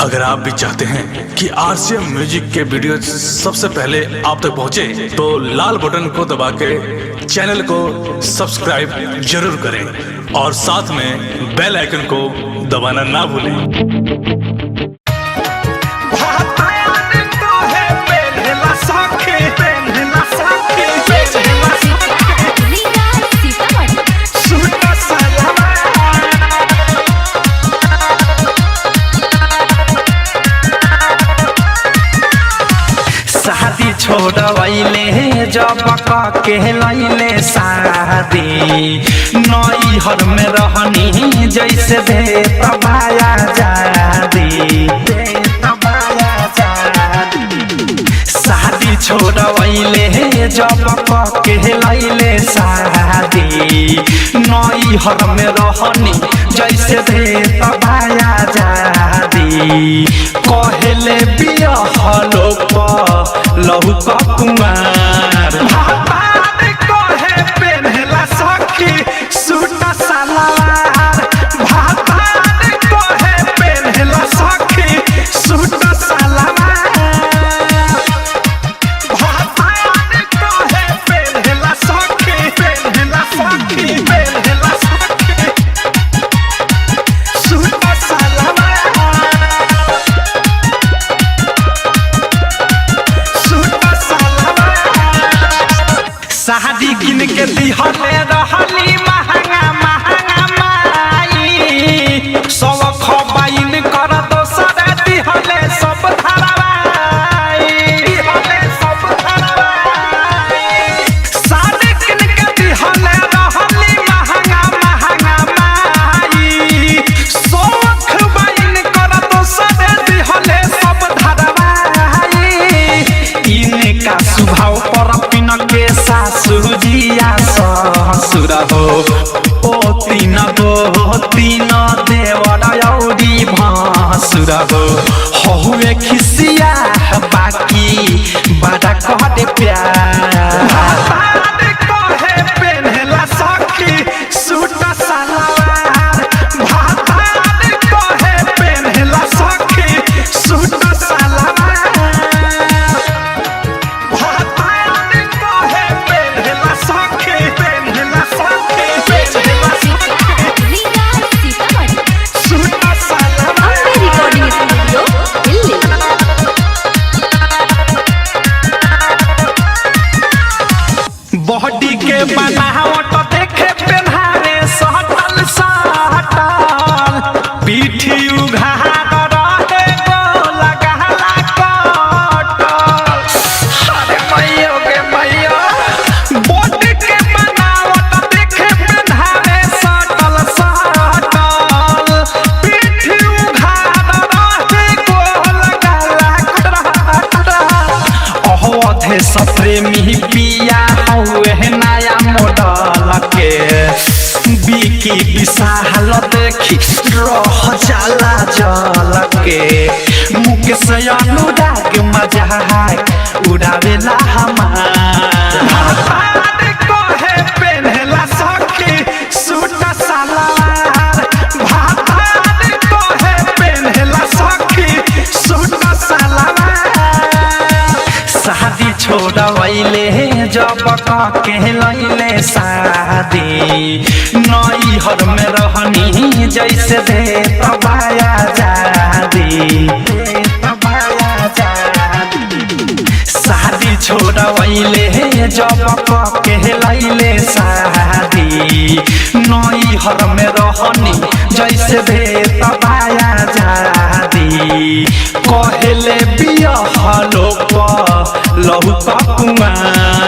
अगर आप भी चाहते हैं कि आरसीएम म्यूजिक के वीडियो सबसे पहले आप तक पहुंचे, तो लाल बटन को दबा के चैनल को सब्सक्राइब जरूर करें और साथ में बेल आइकन को दबाना ना भूलें। छोड़वैले जब के लैले शादी नैहर में रहनी जैसे दे तबाया जादी शादी छोड़वैले जब के लैले शादी नैहर में रहनी जैसे दे तबाया जादी कहले बियाह लोग लहू का कुमार भातार कहे पेन्हला सखी सूट सलवार भातार कहे पेन्हला सखी सूट सलवार भातार कहे पेन्हला सखी पेन्हला सखी सूट सलवार शादी किन के दिहले रहली महंगा महंगा माई सब खबाइन कर दोसर दिहले सब धरवाई दिहले सब धरवाई शादी किन के दिहले रहली महंगा महंगा माई सब खबाइन कर दोसर दिहले सब धरवाई इनका स्वभाव पर पिन के सासुजिया ससुर हो ओ तीन देवर औरी भासुर हो हुए खिसिया बाकी बड़ा कहते प्यार कहे पेन्हला सखी सूट सलवार भातार कहे पेन्हला सखी सूट सलवार बॉडी के बनावट देखे पेन्हारे सटल सटल पीठी उघार रहे गोल गहला कटल अरे मैयो के मैयो बॉडी के बनावट देखे पेन्हारे सटल सटल पीठी उघार रहे गोल गहला कटल अहोधे सप्रेमी पिया नया मॉडल के बिकी विशाल देखी रह जाला जल के मुकेश अनुराग मजाक उड़ावेला हमार भातार कहे पेन्हला सखी सूट सलवार भातार कहे पेन्हला सखी सूट सलवार शादी छोड़वैले जब के लैले शादी नैहर में रहनी जैसे दे तबाया जादी शादी छोड़वैले जब के लैले शादी नैहर में रहनी जैसे दे तबाया जादी कहले बियाह लोग लहू का कुमार